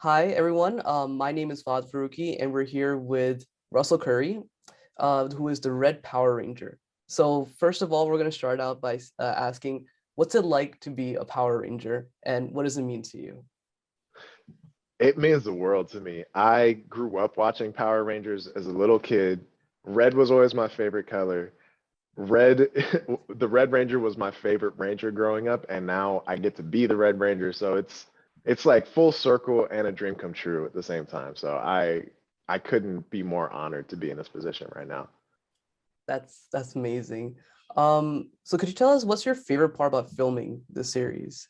Hi, everyone. My name is Fahad Faruqi, and we're here with Russell Curry, who is the Red Power Ranger. So, first of all, we're going to start out by asking, what's it like to be a Power Ranger, and what does it mean to you? It means the world to me. I grew up watching Power Rangers as a little kid. Red was always my favorite color. Red, the Red Ranger was my favorite Ranger growing up, and now I get to be the Red Ranger. So it's like full circle and a dream come true at the same time. So I couldn't be more honored to be in this position right now. That's amazing. So could you tell us what's your favorite part about filming the series?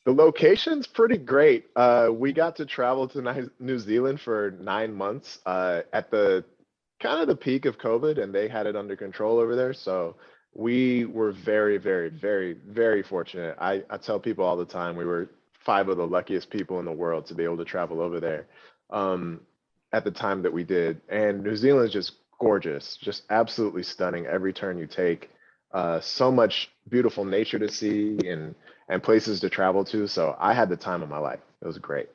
The location's pretty great. We got to travel to New Zealand for 9 months at the kind of the peak of COVID, and they had it under control over there. So we were very, very, very, very fortunate. I tell people all the time we were five of the luckiest people in the world to be able to travel over there um, at the time that we did. And New Zealand is just gorgeous, just absolutely stunning every turn you take. So much beautiful nature to see and places to travel to. So I had the time of my life. It was great.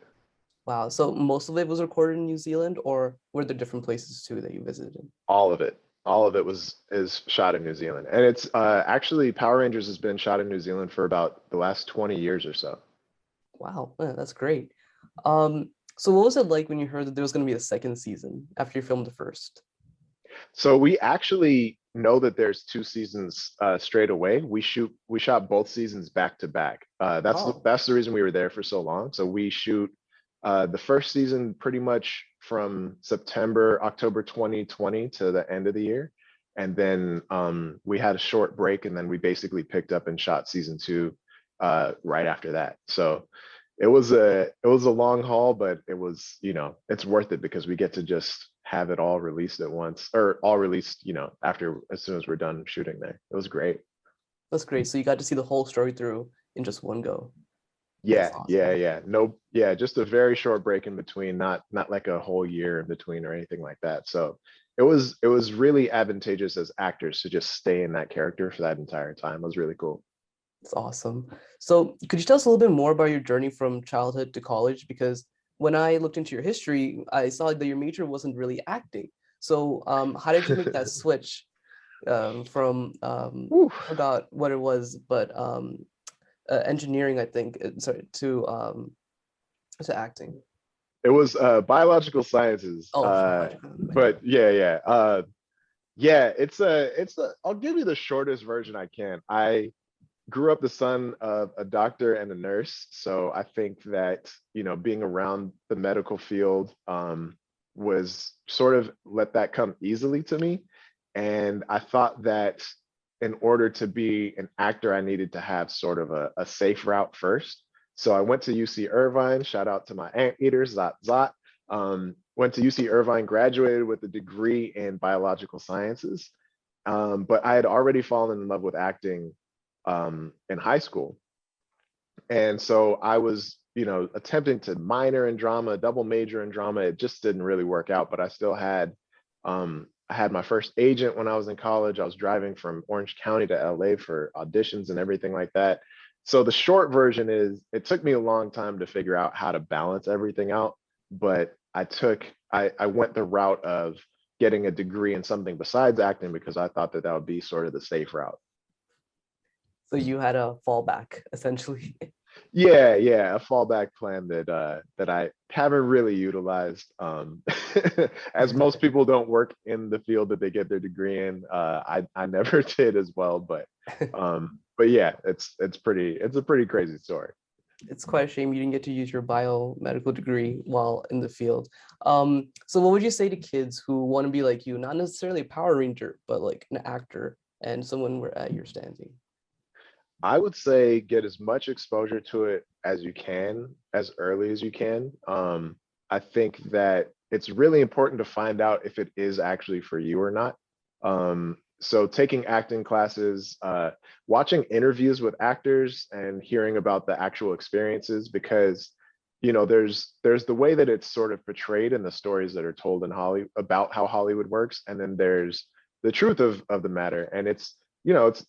Wow, so most of it was recorded in New Zealand, or were there different places too that you visited? All of it. All of it was is shot in New Zealand. And it's actually Power Rangers has been shot in New Zealand for about the last 20 years or so. Wow, yeah, that's great. So what was it like when you heard that there was going to be a second season after you filmed the first? So we actually know that there's two seasons straight away. We shot both seasons back to back. Oh, That's the reason we were there for so long. So we shoot the first season pretty much from October 2020 to the end of the year. And then we had a short break and then we basically picked up and shot season two right after that. So it was a long haul, but it was, it's worth it because we get to just have it all released at once or all released, after as soon as we're done shooting there. It was great. that's great. So you got to see the whole story through in just one go. That's Yeah, yeah, awesome. yeah. No, yeah, just a very short break in between, not like a whole year in between or anything like that. So it was really advantageous as actors to just stay in that character for that entire time. It was really cool. It's awesome. So could you tell us a little bit more about your journey from childhood to college? Because when I looked into your history, I saw that your major wasn't really acting. So how did you make that switch from Whew. I forgot what it was, but engineering, I think, sorry, to acting. It was biological sciences. Oh, biological. But yeah, yeah. Yeah, it's a I'll give you the shortest version I can. I grew up the son of a doctor and a nurse, so I think that, being around the medical field was sort of let that come easily to me. And I thought that in order to be an actor, I needed to have sort of a safe route first. So I went to UC Irvine, shout out to my anteaters, Zot Zot. Went to UC Irvine, graduated with a degree in biological sciences. But I had already fallen in love with acting in high school. And so I was, attempting to minor in drama, double major in drama. It just didn't really work out, but I had my first agent when I was in college. I was driving from Orange County to LA for auditions and everything like that. So the short version is it took me a long time to figure out how to balance everything out, but I went the route of getting a degree in something besides acting because I thought that that would be sort of the safe route. So you had a fallback essentially. Yeah, yeah, a fallback plan that I haven't really utilized. As most people don't work in the field that they get their degree in. I never did as well, but yeah, it's a pretty crazy story. It's quite a shame you didn't get to use your biomedical degree while in the field. So what would you say to kids who want to be like you, not necessarily a Power Ranger, but like an actor and someone where at your standing? I would say get as much exposure to it as you can, as early as you can. I think that it's really important to find out if it is actually for you or not. So taking acting classes, watching interviews with actors and hearing about the actual experiences, because there's the way that it's sort of portrayed in the stories that are told in Hollywood about how Hollywood works, and then there's the truth of the matter. And you know, it's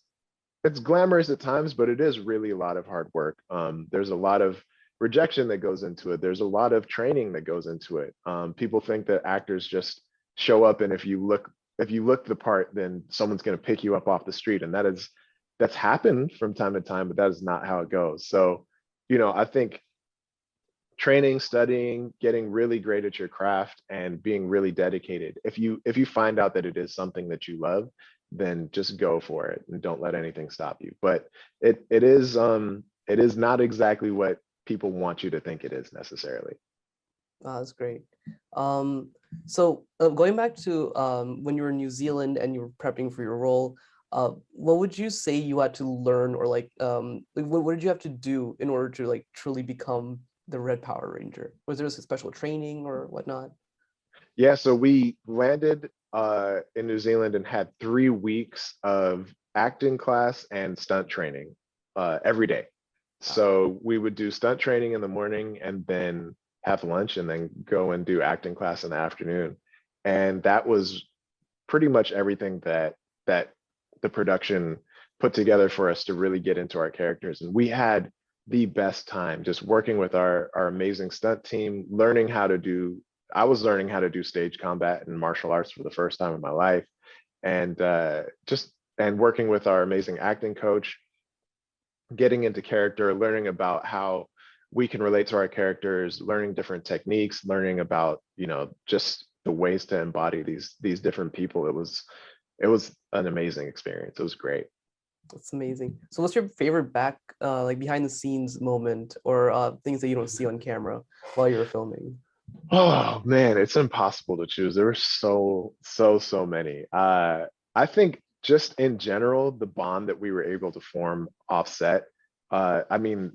it's glamorous at times, but it is really a lot of hard work. There's a lot of rejection that goes into it. There's a lot of training that goes into it. People think that actors just show up, and if you look the part, then someone's going to pick you up off the street, and that's happened from time to time, but that is not how it goes. So, I think training, studying, getting really great at your craft, and being really dedicated. If you find out that it is something that you love, then just go for it and don't let anything stop you. But it is not exactly what people want you to think it is necessarily. That's great. Um, so going back to when you were in New Zealand and you were prepping for your role, what would you say you had to learn, or like what did you have to do in order to like truly become the Red Power Ranger? Was there a special training or whatnot? Yeah, so we landed in New Zealand and had 3 weeks of acting class and stunt training every day. Wow, So we would do stunt training in the morning and then have lunch and then go and do acting class in the afternoon. And that was pretty much everything that the production put together for us to really get into our characters. And we had the best time just working with our amazing stunt team, learning how to do. I was learning how to do stage combat and martial arts for the first time in my life, and just and working with our amazing acting coach, getting into character, learning about how we can relate to our characters, learning different techniques, learning about, just the ways to embody these different people. It was an amazing experience. It was great. that's amazing. So what's your favorite like behind the scenes moment, or things that you don't see on camera while you're filming? Oh man, it's impossible to choose. There were so many. I think just in general, the bond that we were able to form offset. I mean,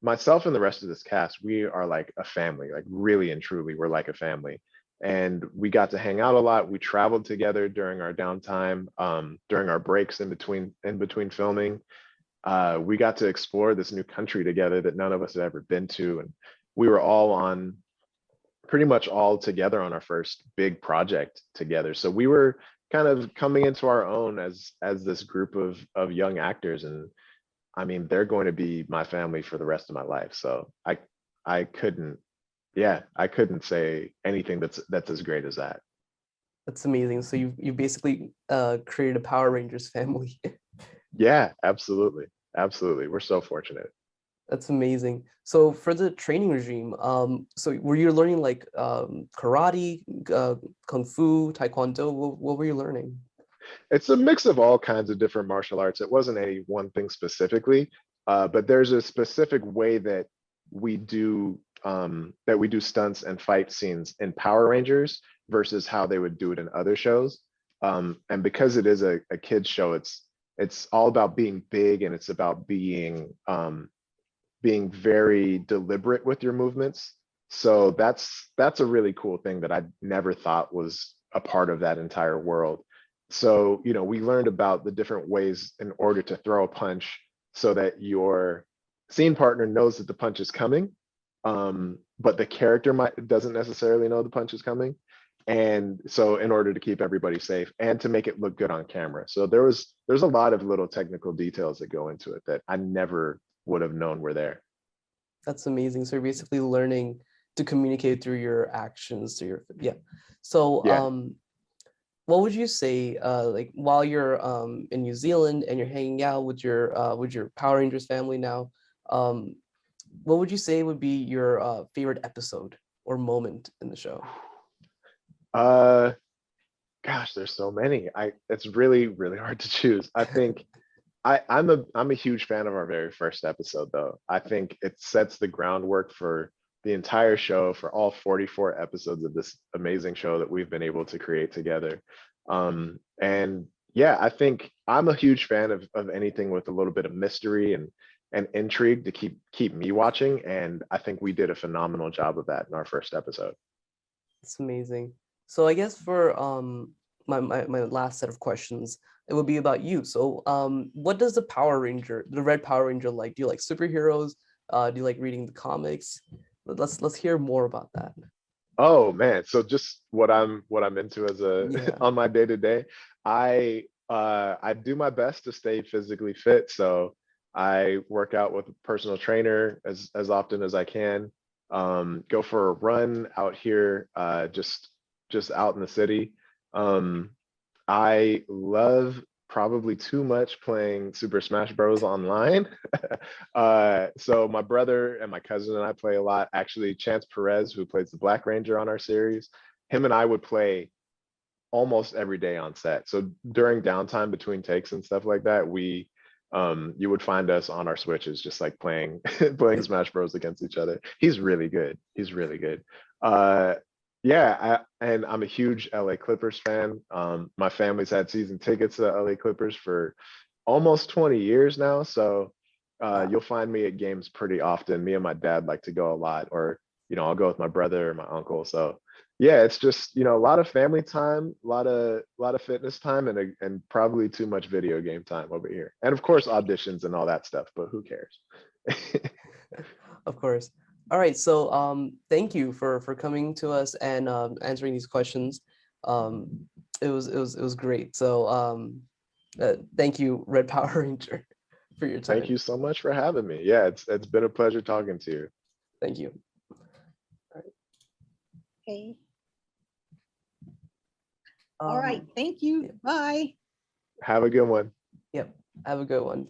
myself and the rest of this cast, we are like a family, like really and truly, we're like a family. And we got to hang out a lot. We traveled together during our downtime, during our breaks in between filming. We got to explore this new country together that none of us had ever been to, and we were all on pretty much all together on our first big project together. So we were kind of coming into our own as this group of young actors, and I mean they're going to be my family for the rest of my life. So I couldn't, yeah, I couldn't say anything that's as great as that. That's amazing. So you basically created a Power Rangers family. Yeah, absolutely. Absolutely. We're so fortunate. That's amazing. So for the training regime, so were you learning like karate, kung fu, taekwondo? What were you learning? It's a mix of all kinds of different martial arts. It wasn't any one thing specifically, but there's a specific way that we do stunts and fight scenes in Power Rangers versus how they would do it in other shows. And because it is a kids show, it's all about being big, and it's about being very deliberate with your movements. So that's a really cool thing that I never thought was a part of that entire world. So, we learned about the different ways in order to throw a punch so that your scene partner knows that the punch is coming, but the character doesn't necessarily know the punch is coming. And so in order to keep everybody safe and to make it look good on camera. So there's a lot of little technical details that go into it that I never would have known were there. That's amazing. So you're basically learning to communicate through your actions, through your, yeah. So Yeah. what would you say like while you're in New Zealand and you're hanging out with your Power Rangers family now, um, what would you say would be your favorite episode or moment in the show? Uh, Gosh, there's so many. It's really, really hard to choose. I think I'm a huge fan of our very first episode though. I think it sets the groundwork for the entire show, for all 44 episodes of this amazing show that we've been able to create together. And yeah, I think I'm a huge fan of anything with a little bit of mystery and intrigue to keep me watching. And I think we did a phenomenal job of that in our first episode. It's amazing. So I guess for my last set of questions, it would be about you. So what does the Red Power Ranger like? Do you like superheroes? Do you like reading the comics? Let's hear more about that. Oh man, so just what I'm into as a Yeah. on my day to day, I do my best to stay physically fit. So I work out with a personal trainer as often as I can. Go for a run out here, just out in the city. Um, I love probably too much playing Super Smash Bros. Online. So my brother and my cousin and I play a lot. Actually, Chance Perez, who plays the Black Ranger on our series, him and I would play almost every day on set. So during downtime between takes and stuff like that, you would find us on our switches just like playing playing Yep. Smash Bros against each other. He's really good. He's really good. Uh yeah, and I'm a huge LA Clippers fan. My family's had season tickets to the LA Clippers for almost 20 years now. So Wow. you'll find me at games pretty often. Me and my dad like to go a lot, or I'll go with my brother or my uncle. So yeah, it's just a lot of family time, a lot of fitness time, and probably too much video game time over here. And of course auditions and all that stuff, but who cares? Of course. All right. So thank you for coming to us and answering these questions. It was great. So thank you, Red Power Ranger, for your Thank time. you so much for having me. Yeah, it's been a pleasure talking to you. Thank you. Okay. All right. Thank you. Yeah. Bye. Have a good one. Yep. Have a good one.